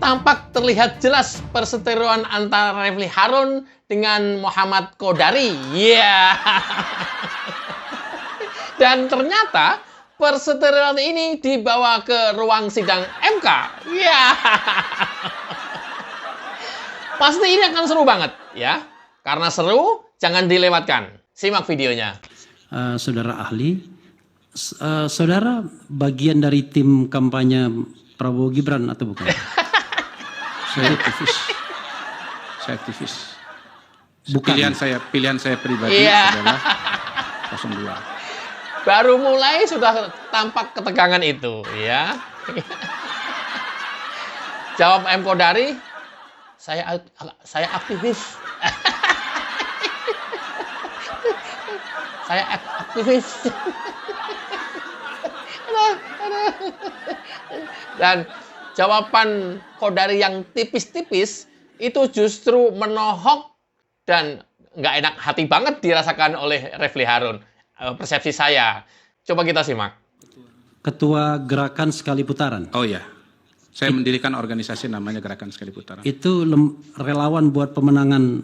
tampak terlihat jelas perseteruan antara Refly Harun dengan Muhammad Qodari. Iya. Dan ternyata perseteruan ini dibawa ke ruang sidang MK. Iya. Pasti ini akan seru banget ya. Karena seru, jangan dilewatkan. Simak videonya. Saudara ahli, saudara bagian dari tim kampanye Prabowo Gibran atau bukan? Saya aktivis. Saya aktivis. Bukan. Pilihan saya pribadi adalah 02. Baru mulai sudah tampak ketegangan itu, ya. Jawab M. Qodari, saya aktivis. Saya aktivis. Dan jawaban Qodari yang tipis-tipis itu justru menohok dan nggak enak hati banget dirasakan oleh Refly Harun. Persepsi saya. Coba kita simak. Ketua Gerakan Sekali Putaran. Oh ya, saya mendirikan organisasi namanya Gerakan Sekali Putaran. Itu relawan buat pemenangan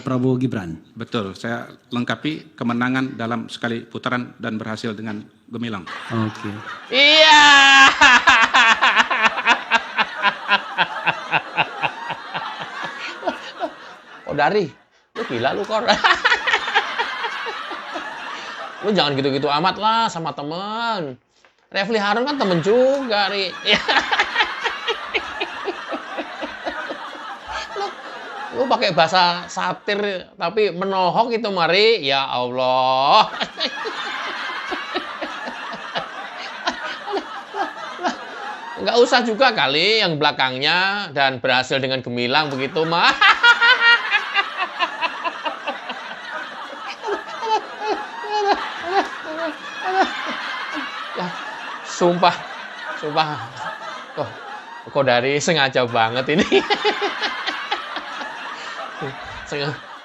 Prabowo Gibran. Betul, saya lengkapi kemenangan dalam sekali putaran dan berhasil dengan gemilang. Oke. Iya. Qodari, lu gila lu Kor. Lu jangan gitu-gitu amat lah sama temen. Refly Harun kan temen juga, Ri. Lu pakai bahasa satir tapi menohok itu, Mari. Ya Allah. Nggak usah juga kali yang belakangnya dan berhasil dengan gemilang begitu, mah. Sumpah. Oh, Qodari sengaja banget ini.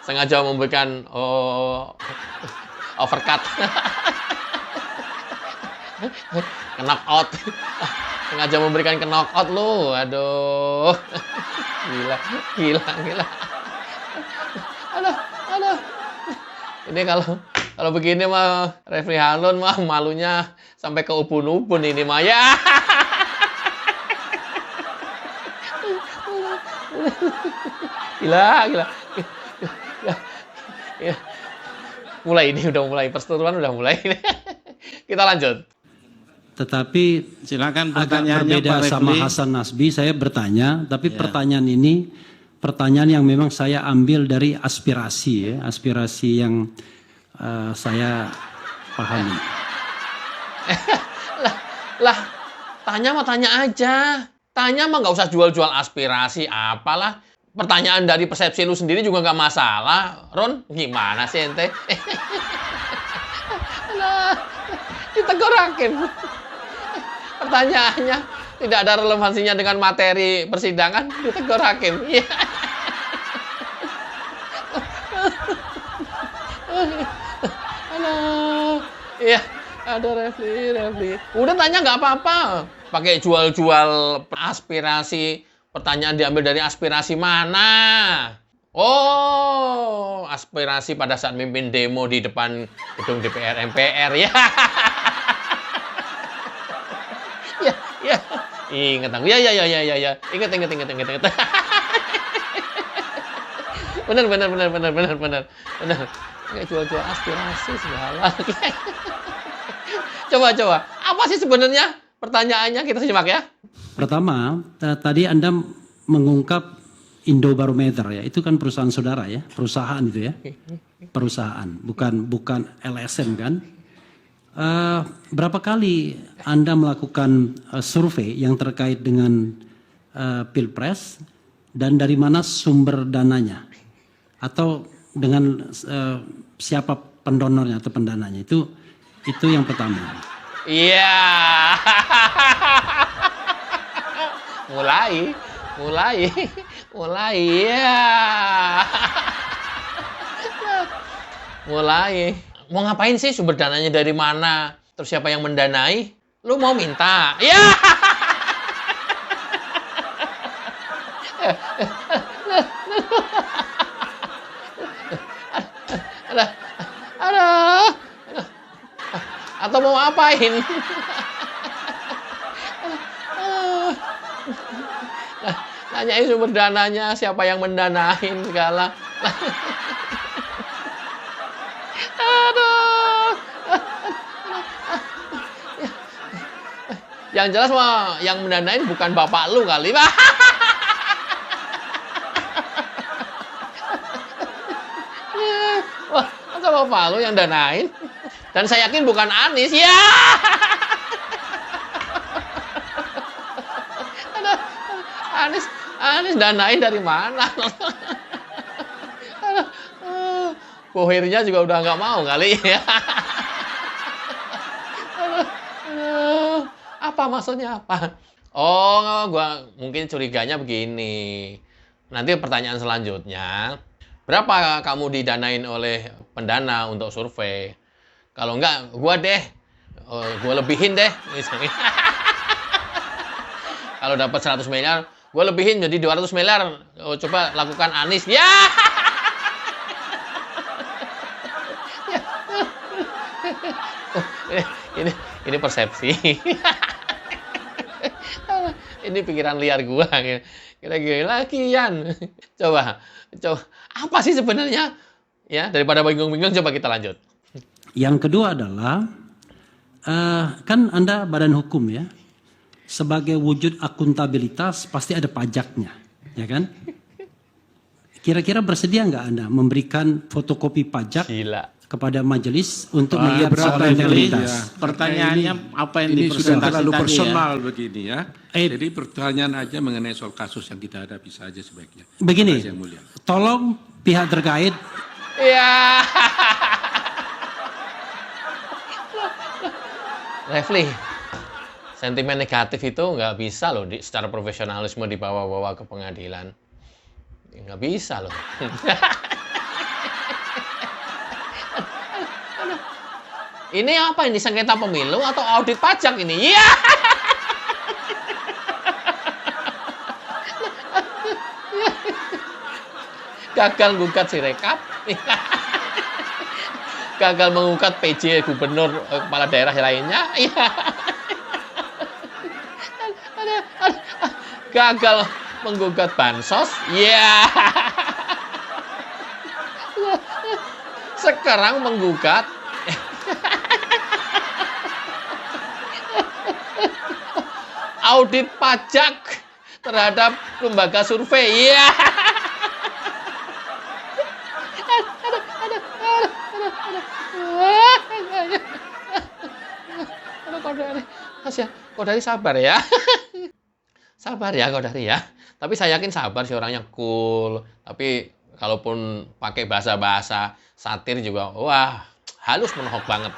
Sengaja memberikan overcut. Knockout. Sengaja memberikan knockout lu. Aduh. Gila. Aduh. Ini kalau begini mah Refly Harun mah malunya sampai ke ubun-ubun ini mah ya. Gila. Ya. Udah mulai perseteruan udah mulai. Kita lanjut. Tetapi Silakan agak pertanyaannya, berbeda Pak sama Refly. Hasan Nasbi. Saya bertanya, tapi pertanyaan ini pertanyaan yang memang saya ambil dari aspirasi ya, aspirasi yang saya pahami. Lah, tanya mah tanya aja. Tanya mah nggak usah jual-jual aspirasi, apalah. Pertanyaan dari persepsi lu sendiri juga nggak masalah. Ron, gimana sih ente? Nah, ditegorakin. Pertanyaannya tidak ada relevansinya dengan materi persidangan, ditegorakin. Iya. Iya, ada Refly. Udah tanya nggak apa-apa. Pakai jual-jual aspirasi. Pertanyaan diambil dari aspirasi mana? Oh, aspirasi pada saat mimpin demo di depan gedung DPR MPR ya. Ya. Ingat aku. Ya. Ingat. Benar. Kayak jual-jual aspirasi segala. Coba. Apa sih sebenarnya pertanyaannya? Kita simak ya. Pertama, tadi Anda mengungkap Indobarometer ya, itu kan perusahaan saudara ya, perusahaan itu ya, perusahaan, bukan LSM kan. Berapa kali Anda melakukan survei yang terkait dengan Pilpres dan dari mana sumber dananya? Atau dengan siapa pendonornya atau pendananya? Itu yang pertama. Iya. Mulai ya. Mulai. Mau ngapain sih, sumber dananya dari mana? Terus siapa yang mendanai? Lu mau minta? Ya. ngapain? Nanyain sumber dananya, siapa yang mendanain segala. Aduh. Yang jelas mah yang mendanain bukan bapak lu kali. Wah, masa bapak lu yang danain? Dan saya yakin bukan Anies. Ya. Anies danain dari mana? Bohirnya juga udah nggak mau kali ya. Apa maksudnya apa? Oh, gua mungkin curiganya begini. Nanti pertanyaan selanjutnya, berapa kamu didanain oleh pendana untuk survei? Kalau enggak, gua deh, gua lebihin deh. Kalau dapat 100 miliar, gua lebihin jadi 200 miliar. Coba lakukan Anies. Ya. Ini persepsi. Ini pikiran liar gua. Kira-kira lakian. Coba. Apa sih sebenarnya? Ya, daripada bingung-bingung, coba kita lanjut. Yang kedua adalah, kan Anda badan hukum ya, sebagai wujud akuntabilitas pasti ada pajaknya, ya kan? Kira-kira bersedia nggak Anda memberikan fotokopi pajak kepada majelis untuk melihat soal integritas? Pertanyaannya apa yang ini sudah dipresentasi terlalu tadi personal ya? begini ya. Jadi pertanyaan aja mengenai soal kasus yang kita hadapi saja sebaiknya. Begini, Yang mulia. tolong pihak terkait. Ya. Refli, sentimen negatif itu nggak bisa loh secara profesionalisme dibawa-bawa ke pengadilan. Nggak bisa loh. Ini apa ini, sengketa pemilu atau audit pajak ini? Iya. Gagal gugat Sirekap. Gagal mengungkap PJ gubernur, kepala daerah lainnya. Iya. Gagal menggugat bansos. Iya. Sekarang menggugat audit pajak terhadap lembaga survei. Iya. Kodari sabar ya. Sabar ya Kodari ya. Tapi saya yakin sabar sih, orangnya cool. Tapi kalaupun pakai bahasa-bahasa satir juga, wah, halus menohok banget.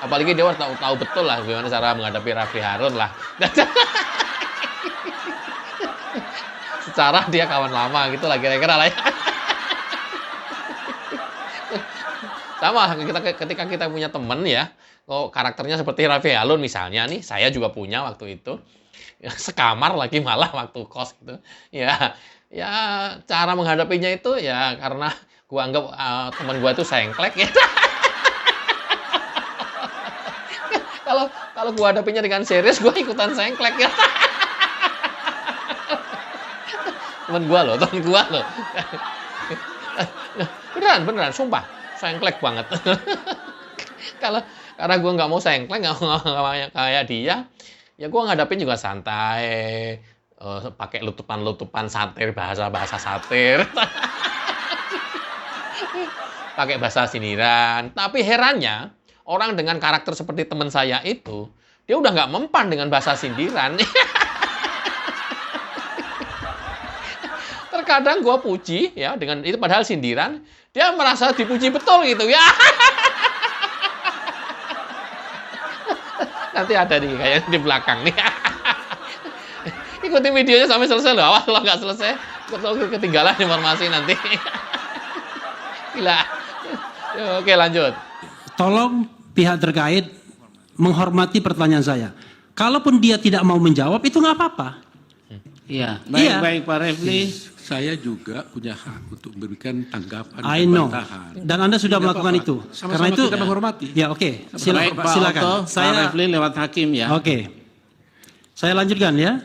Apalagi dia tahu betul lah gimana cara menghadapi Refli Harun lah. Secara dia kawan lama gitu lah kira-kira lah ya. Sama ketika kita punya temen ya, kok karakternya seperti Refli Harun misalnya nih, saya juga punya waktu itu. Sekamar lagi malah waktu kos gitu. Ya cara menghadapinya itu ya karena gua anggap teman gua itu sengklek ya. Kalau gua hadapinya dengan serius, gua ikutan sengklek ya. Temen gua loh. Beneran, sumpah, sengklek banget. Karena gua nggak mau sengklek, nggak kayak dia, ya gua ngadapin juga santai, pakai lutupan satir, bahasa satir, pakai bahasa sindiran. Tapi herannya, orang dengan karakter seperti teman saya itu, dia udah nggak mempan dengan bahasa sindiran. Terkadang gua puji ya dengan itu, padahal sindiran, dia merasa dipuji betul gitu ya. Nanti ada nih kayak di belakang nih. Ikutin videonya sampai selesai loh. Awas kalau nggak selesai, ketinggalan informasi nanti. Gila. Oke, lanjut. Tolong pihak terkait menghormati pertanyaan saya. Kalaupun dia tidak mau menjawab, itu nggak apa-apa. Iya, Iya. baik Pak Refli. Saya juga punya hak untuk memberikan tanggapan I dan know. bantahan. Dan Anda sudah Tidak melakukan apa-apa. itu. Sama-sama Karena itu kita menghormati. Ya, oke. Baik, Pak Silakan. Otto, Pak Refli lewat hakim ya. Oke. Saya lanjutkan ya.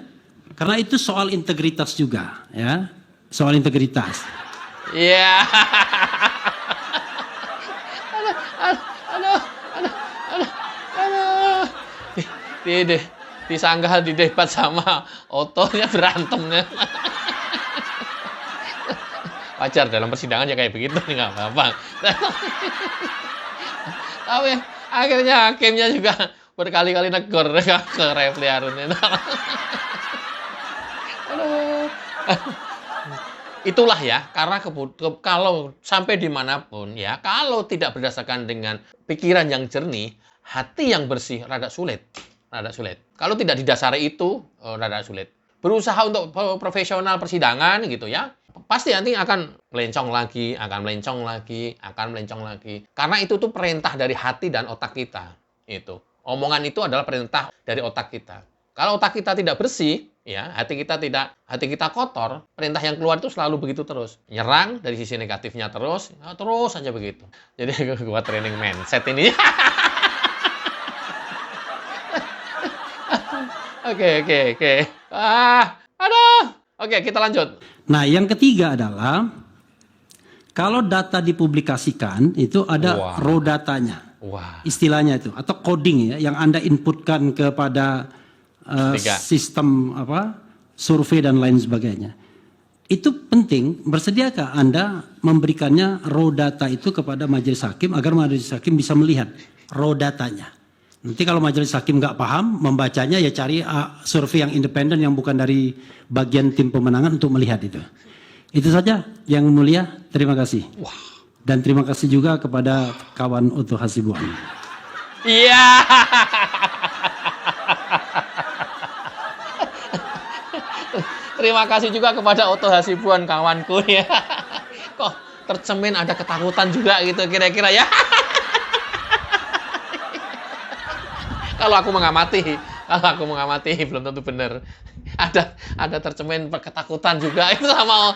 Karena itu soal integritas juga, ya. Soal integritas. Iya. Aduh. Disanggah di debat sama Otonya berantemnya. Wajar dalam persidangan ya kayak begitu, nggak apa-apa. Tapi akhirnya hakimnya juga berkali-kali negor ke Refli Harun itu. Aduh. Itulah ya, karena kalau sampai dimanapun ya, kalau tidak berdasarkan dengan pikiran yang jernih, hati yang bersih rada sulit. Kalau tidak didasari itu, rada sulit. Berusaha untuk profesional persidangan gitu ya, pasti nanti akan melencong lagi. Karena itu tuh perintah dari hati dan otak kita. Itu. Omongan itu adalah perintah dari otak kita. Kalau otak kita tidak bersih, ya, hati kita kotor, perintah yang keluar itu selalu begitu terus. Nyerang dari sisi negatifnya terus, ya, terus saja begitu. Jadi gua training mindset ini. Oke. Aduh. Oke, kita lanjut. Nah, yang ketiga adalah kalau data dipublikasikan itu ada raw datanya. Wah. Istilahnya itu atau coding ya yang Anda inputkan kepada Tiga. sistem survei dan lain sebagainya. Itu penting, bersediakah Anda memberikannya raw data itu kepada majelis hakim agar majelis hakim bisa melihat raw datanya. Nanti kalau majelis hakim nggak paham membacanya ya cari survei yang independen yang bukan dari bagian tim pemenangan untuk melihat itu. Itu saja yang mulia, terima kasih. Wah. Dan terima kasih juga kepada kawan Otto Hasibuan. Iya. Terima kasih juga kepada Otto Hasibuan kawanku ya. Kok tercemin ada ketakutan juga gitu kira-kira ya. Kalau aku mengamati belum tentu benar. Ada tercemin ketakutan juga itu sama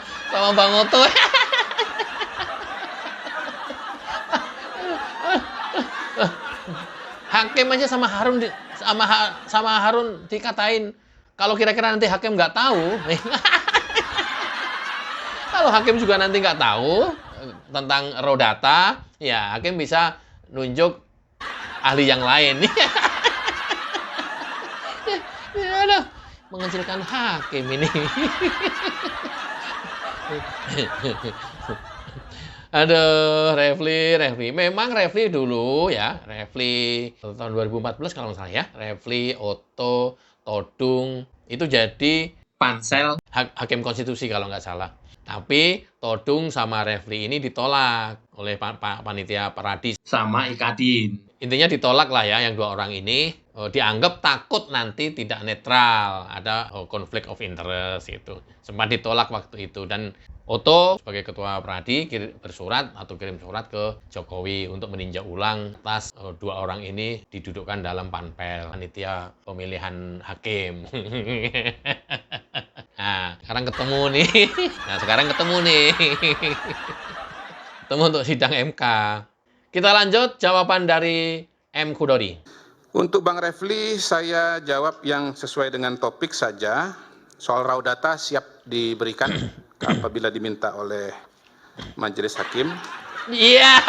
Bang Otto. Hakim aja sama Harun dikatain kalau kira-kira nanti hakim nggak tahu. Kalau hakim juga nanti nggak tahu tentang raw data, ya hakim bisa nunjuk ahli yang lain. Ya, aduh, mengecilkan hakim ini. Aduh, Refli. Memang Refli dulu ya, Refli tahun 2014 kalau nggak salah ya, Refli, Otto, Todung, itu jadi pansel hakim konstitusi kalau nggak salah. Tapi Todung sama Refli ini ditolak oleh panitia Peradi sama Ikadin. Intinya ditolak lah ya yang dua orang ini. Dianggap takut nanti tidak netral, ada konflik of interest itu. Sempat ditolak waktu itu dan Otto sebagai ketua Peradi kirim surat ke Jokowi untuk meninjau ulang atas dua orang ini didudukkan dalam panpel panitia pemilihan hakim. Nah, sekarang ketemu nih. Ketemu untuk sidang MK. Kita lanjut jawaban dari M. Kudori. Untuk Bang Refli, saya jawab yang sesuai dengan topik saja. Soal raw data siap diberikan apabila diminta oleh majelis hakim. Iya.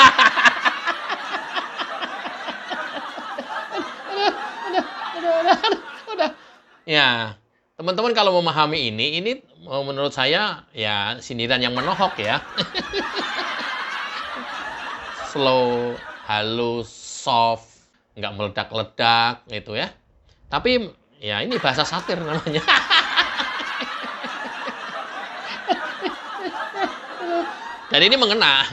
Udah. Ya, teman-teman kalau memahami ini menurut saya ya sindiran yang menohok ya. Slow, halus, soft, nggak meledak-ledak gitu ya. Tapi ya ini bahasa satir namanya. Dan ini mengena.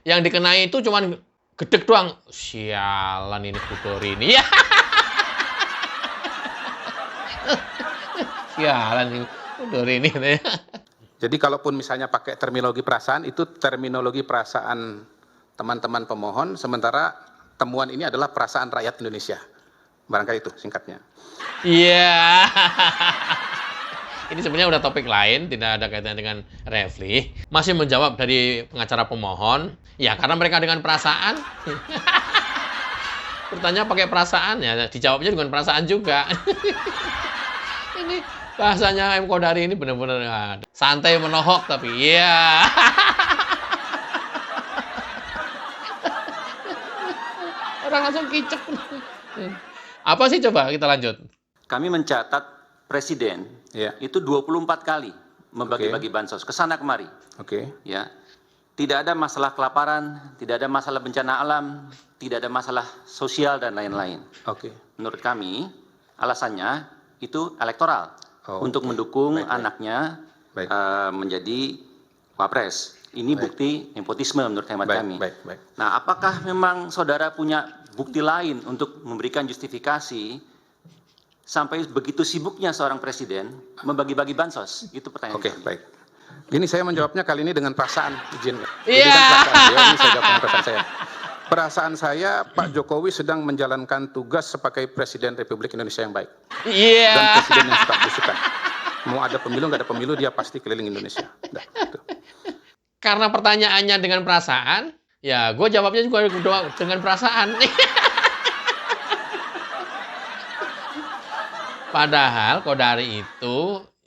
Yang dikenai itu cuman gedek doang. Sialan ini Kudori ini. Ya. Sialan ini Kudori ini. Jadi kalaupun misalnya pakai terminologi perasaan, itu terminologi perasaan teman-teman pemohon, sementara temuan ini adalah perasaan rakyat Indonesia. Barangkali itu singkatnya. Iya. Ini sebenarnya udah topik lain, tidak ada kaitannya dengan Refli. Masih menjawab dari pengacara pemohon, ya karena mereka dengan perasaan. Bertanya pakai perasaan, ya dijawabnya dengan perasaan juga. Ini bahasanya M. Kodari ini benar-benar santai menohok, tapi ya. Orang langsung kicep. Apa sih, coba kita lanjut. Kami mencatat Presiden Ya. itu 24 kali membagi-bagi bansos kesana kemari. Oke. Ya, tidak ada masalah kelaparan, tidak ada masalah bencana alam, tidak ada masalah sosial dan lain-lain. Oke. Menurut kami alasannya itu elektoral Oh, untuk oke. mendukung Baik, baik. anaknya Baik. menjadi wapres. Ini bukti nepotisme menurut hemat Baik, kami. baik, baik. Nah, apakah memang saudara punya bukti lain untuk memberikan justifikasi sampai begitu sibuknya seorang presiden membagi-bagi bansos? Itu pertanyaan. Oke, kami. baik. Ini saya menjawabnya kali ini dengan perasaan, izin. Iya. Ini kan perasaan beliau, ini saya jawab dengan perasaan saya. Perasaan saya, Pak Jokowi sedang menjalankan tugas sebagai Presiden Republik Indonesia yang baik. Iya. Dan Presiden yang suka belusukan. Mau ada pemilu, nggak ada pemilu, dia pasti keliling Indonesia. Dah, itu. Karena pertanyaannya dengan perasaan, ya gue jawabnya juga dengan perasaan. Padahal Kodari itu,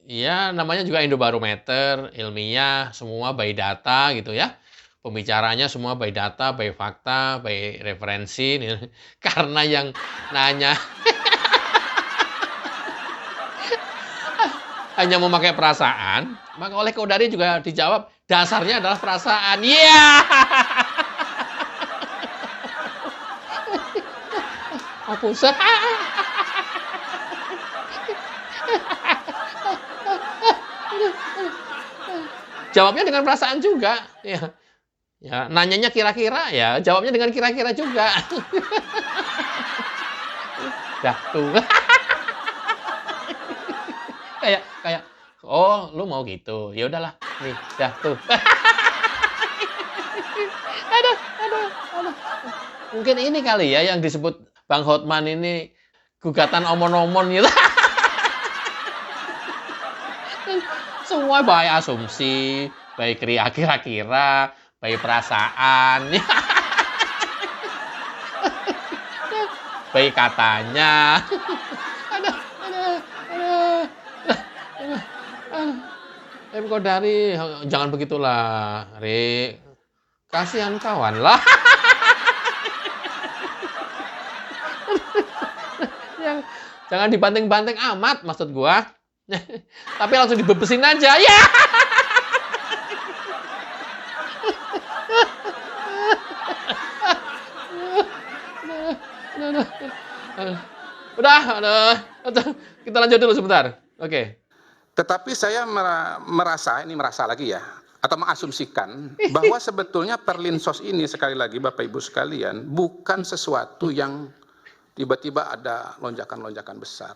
ya namanya juga Indobarometer, ilmiah, semua by data gitu ya. Pembicaranya semua by data, by fakta, by referensi. Karena yang nanya hanya memakai perasaan, maka oleh Kodari juga dijawab, dasarnya adalah perasaan. Iya! Hapus. Jawabnya dengan perasaan juga. Ya. Ya, nanyanya kira-kira, ya jawabnya dengan kira-kira juga. Dah tuh. kayak oh, lu mau gitu. Ya udahlah. Nih, dah tuh. aduh. Mungkin ini kali ya yang disebut Bang Hotman ini gugatan omon-omon gitu. Semua baik asumsi, baik kira-kira, baik perasaan, baik katanya. Aduh. Kodari, jangan begitulah, Rik. Kasihan kawan lah. Jangan dibanting-banting amat, maksud gua. Tapi langsung dibebesin aja, ya. Udah. Kita lanjut dulu sebentar. Oke. Tetapi saya merasa lagi ya, atau mengasumsikan bahwa sebetulnya Perlinsos ini, sekali lagi Bapak Ibu sekalian, bukan sesuatu yang tiba-tiba ada lonjakan-lonjakan besar.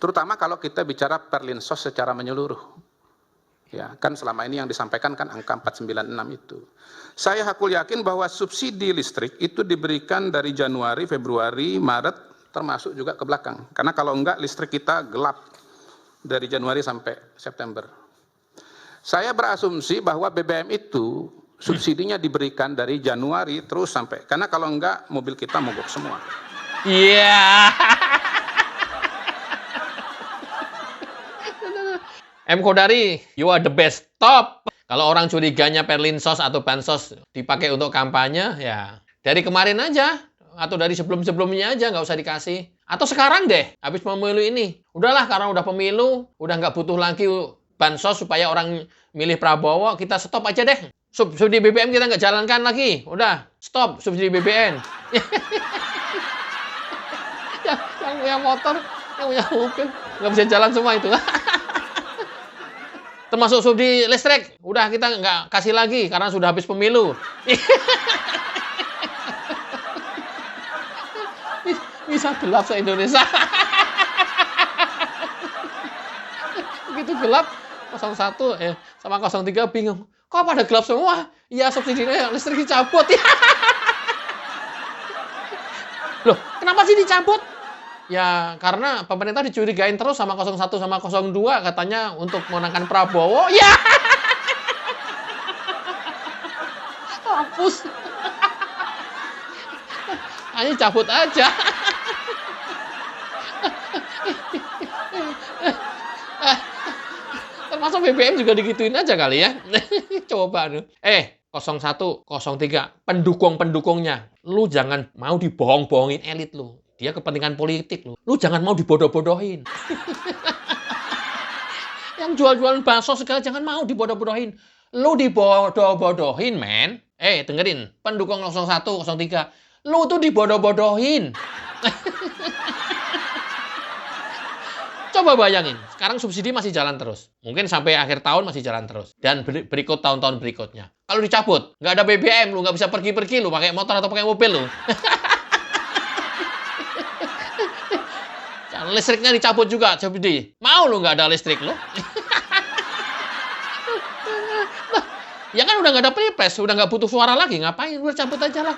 Terutama kalau kita bicara Perlinsos secara menyeluruh. Ya, kan selama ini yang disampaikan kan angka 496 itu. Saya hakul yakin bahwa subsidi listrik itu diberikan dari Januari, Februari, Maret, termasuk juga ke belakang. Karena kalau enggak listrik kita gelap dari Januari sampai September. Saya berasumsi bahwa BBM itu subsidinya diberikan dari Januari terus sampai, karena kalau enggak mobil kita mogok semua. Iya. M. Kodari, you are the best. Top. Kalau orang curiganya Perlinsos atau Bansos dipakai untuk kampanye, ya dari kemarin aja. Atau dari sebelum-sebelumnya aja, nggak usah dikasih. Atau sekarang deh, habis pemilu ini. Udahlah, karena udah pemilu, udah nggak butuh lagi Bansos supaya orang milih Prabowo, kita stop aja deh. Subsidi BBM kita nggak jalankan lagi. Udah, stop subsidi BBM. yang punya motor, yang punya mobil, nggak bisa jalan semua itu. Termasuk subsidi listrik, udah kita nggak kasih lagi karena sudah habis pemilu. Bisa gelap se-Indonesia. Begitu gelap, 01 sama 03 bingung. Kok pada gelap semua? Iya, subsidinya listrik dicabut. Loh, kenapa sih dicabut? Ya, karena pemerintah dicurigain terus sama 01 sama 02 katanya untuk memenangkan Prabowo. Ya, hapus. Hanya cabut aja. Termasuk BBM juga digituin aja kali ya. Coba. 01, 03, pendukung-pendukungnya. Lu jangan mau dibohong-bohongin elit lu. Dia kepentingan politik lu. Lu jangan mau dibodoh-bodohin. Yang jual-jualan bakso segala jangan mau dibodoh-bodohin. Lu dibodoh-bodohin, men. Dengerin. Pendukung 01, 03. Lu tuh dibodoh-bodohin. Coba bayangin, sekarang subsidi masih jalan terus. Mungkin sampai akhir tahun masih jalan terus. Dan berikut tahun-tahun berikutnya. Kalau dicabut, nggak ada BBM, lu nggak bisa pergi-pergi, lu pakai motor atau pakai mobil lu. Listriknya dicabut juga, subsidi. Mau lu nggak ada listrik lu? Ya kan udah nggak ada pilpres, udah nggak butuh suara lagi, ngapain? Udah cabut aja lah.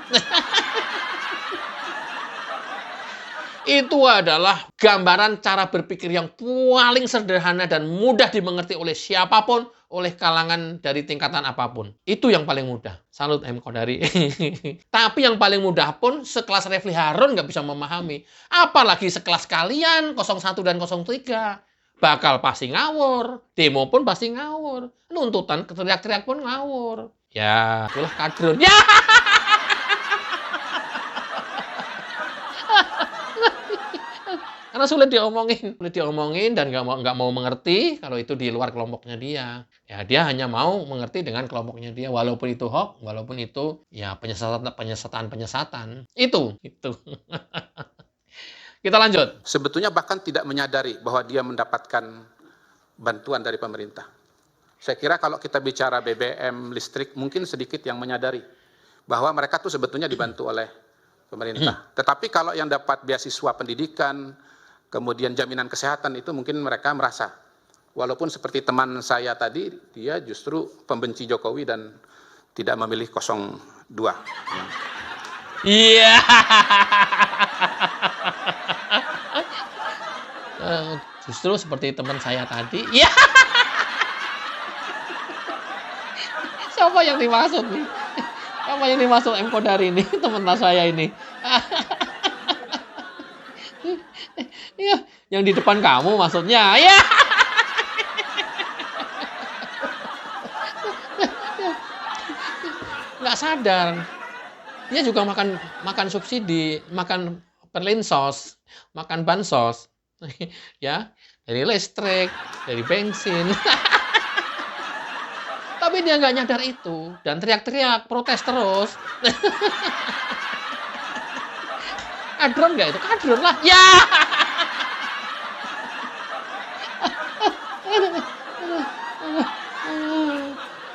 Itu adalah gambaran cara berpikir yang paling sederhana dan mudah dimengerti oleh siapapun, oleh kalangan dari tingkatan apapun. Itu yang paling mudah. Salut M. Kodari. Tapi yang paling mudah pun sekelas Refli Harun nggak bisa memahami. Apalagi sekelas kalian, 01 dan 03. Bakal pasti ngawur. Demo pun pasti ngawur. Nuntutan teriak-teriak pun ngawur. Ya, itulah kadrun. Ya! Karena sulit diomongin dan nggak mau mengerti kalau itu di luar kelompoknya dia. Ya dia hanya mau mengerti dengan kelompoknya dia, walaupun itu hoax, walaupun itu ya penyesatan. Itu. Kita lanjut. Sebetulnya bahkan tidak menyadari bahwa dia mendapatkan bantuan dari pemerintah. Saya kira kalau kita bicara BBM, listrik, mungkin sedikit yang menyadari bahwa mereka tuh sebetulnya dibantu oleh pemerintah. Tetapi kalau yang dapat beasiswa pendidikan, kemudian jaminan kesehatan itu mungkin mereka merasa. Walaupun seperti teman saya tadi, dia justru pembenci Jokowi dan tidak memilih 02. Iya. Justru seperti teman saya tadi. Iya. Siapa yang dimaksud nih? Siapa yang dimaksud M. Kodari ini? Teman saya ini. Iya, yang di depan kamu maksudnya. Ya. Nggak sadar. Dia juga makan subsidi, makan perlinsos, makan bansos. Ya, dari listrik, dari bensin. Tapi dia nggak nyadar itu dan teriak-teriak, protes terus. Kadrun nggak itu? Kadrun lah. Ya.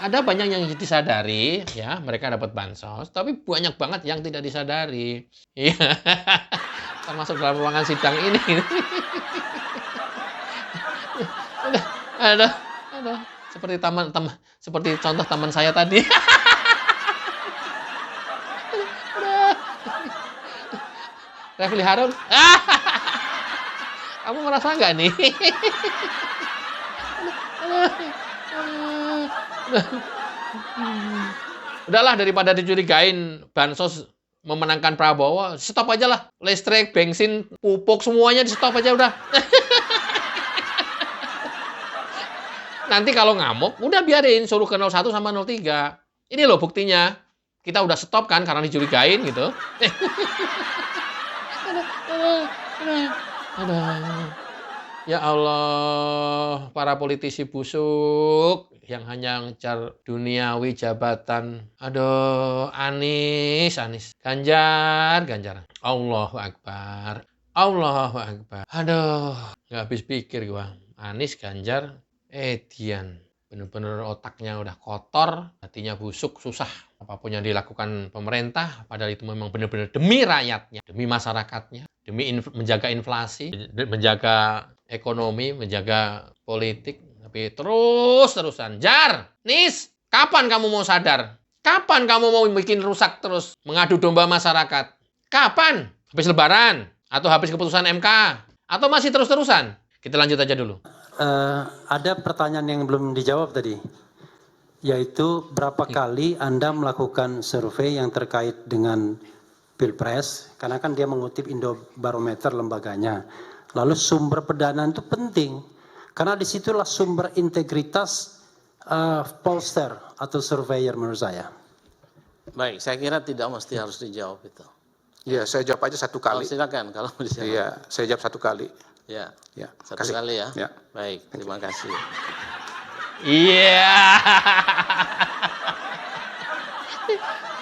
Ada banyak yang disadari, ya mereka dapat bansos, tapi banyak banget yang tidak disadari. Iya, termasuk dalam ruangan sidang ini. Ada, seperti contoh teman saya tadi. Refli Harun, kamu merasa nggak nih? Udahlah, daripada dicurigain bansos memenangkan Prabowo, stop aja lah. Listrik, bensin, pupuk, semuanya di stop aja udah. Nanti kalau ngamuk, udah biarin, suruh ke 01 sama 03. Ini loh buktinya. Kita udah stop kan karena dicurigain gitu. Ya Allah, para politisi busuk yang hanya ngejar duniawi jabatan. Aduh, Anies. Ganjar. Allahu Akbar. Aduh, nggak habis pikir gua. Anies, Ganjar, Dian. Bener-bener otaknya udah kotor, hatinya busuk, susah. Apapun yang dilakukan pemerintah, padahal itu memang benar-benar demi rakyatnya, demi masyarakatnya, demi menjaga inflasi, menjaga ekonomi, menjaga politik. Tapi terus-terusan. Jar, Nis, kapan kamu mau sadar? Kapan kamu mau bikin rusak terus? Mengadu domba masyarakat? Kapan? Habis lebaran? Atau habis keputusan MK? Atau masih terus-terusan? Kita lanjut aja dulu. Ada pertanyaan yang belum dijawab tadi, yaitu berapa kali Anda melakukan survei yang terkait dengan Pilpres, karena kan dia mengutip Indobarometer lembaganya. Lalu sumber pendanaan itu penting, karena disitulah sumber integritas pollster atau surveyor menurut saya. Baik, saya kira tidak mesti harus dijawab itu. Ya, saya jawab aja satu Oh, kali. silakan kalau mau dijawab. Iya, saya jawab satu kali. Ya, Ya, satu kasih. kali ya. Ya. Baik, terima kasih. Iya.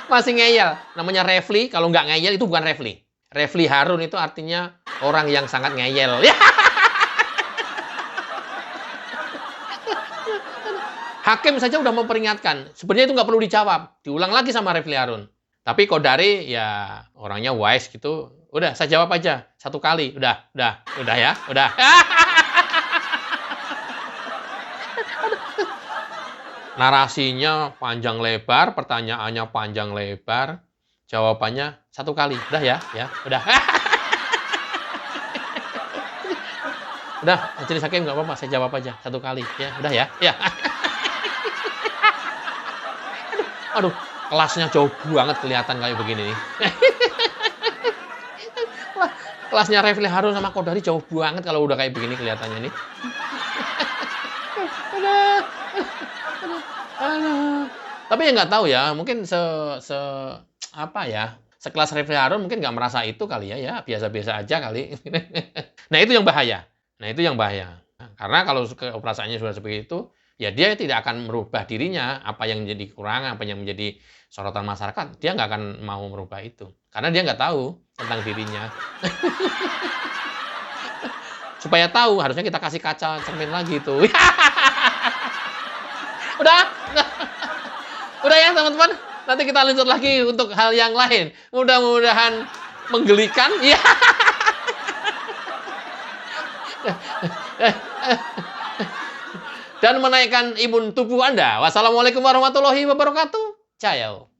Masih ngeyel. Namanya Refli, kalau nggak ngeyel itu bukan Refli. Refli Harun itu artinya orang yang sangat ngeyel. Ya. Hakim saja udah memperingatkan. Sebenarnya itu nggak perlu dijawab. Diulang lagi sama Refli Harun. Tapi Kodari ya orangnya wise gitu. Udah, saya jawab aja satu kali. Udah ya, udah. Narasinya panjang lebar, pertanyaannya panjang lebar, jawabannya satu kali. Udah ya, udah. Udah, Majelis Hakim nggak apa-apa, saya jawab aja satu kali. Ya, udah ya. Aduh, kelasnya jauh banget kelihatan kayak begini nih. Kelasnya Refli Harun sama Kodari jauh banget kalau udah kayak begini kelihatannya nih. Tapi ya nggak tahu ya, mungkin sekelas Refli Harun mungkin nggak merasa itu kali ya, biasa-biasa aja kali. Nah itu yang bahaya. Karena kalau keoperasannya sudah seperti itu, ya dia tidak akan merubah dirinya, apa yang menjadi kekurangan, apa yang menjadi sorotan masyarakat, dia nggak akan mau merubah itu. Karena dia nggak tahu tentang dirinya. Supaya tahu, harusnya kita kasih kaca cermin lagi tuh. Udah ya teman-teman, nanti kita lanjut lagi untuk hal yang lain. Mudah-mudahan menggelikan. Ya. Dan menaikkan imun tubuh Anda. Wassalamualaikum warahmatullahi wabarakatuh. Ciao.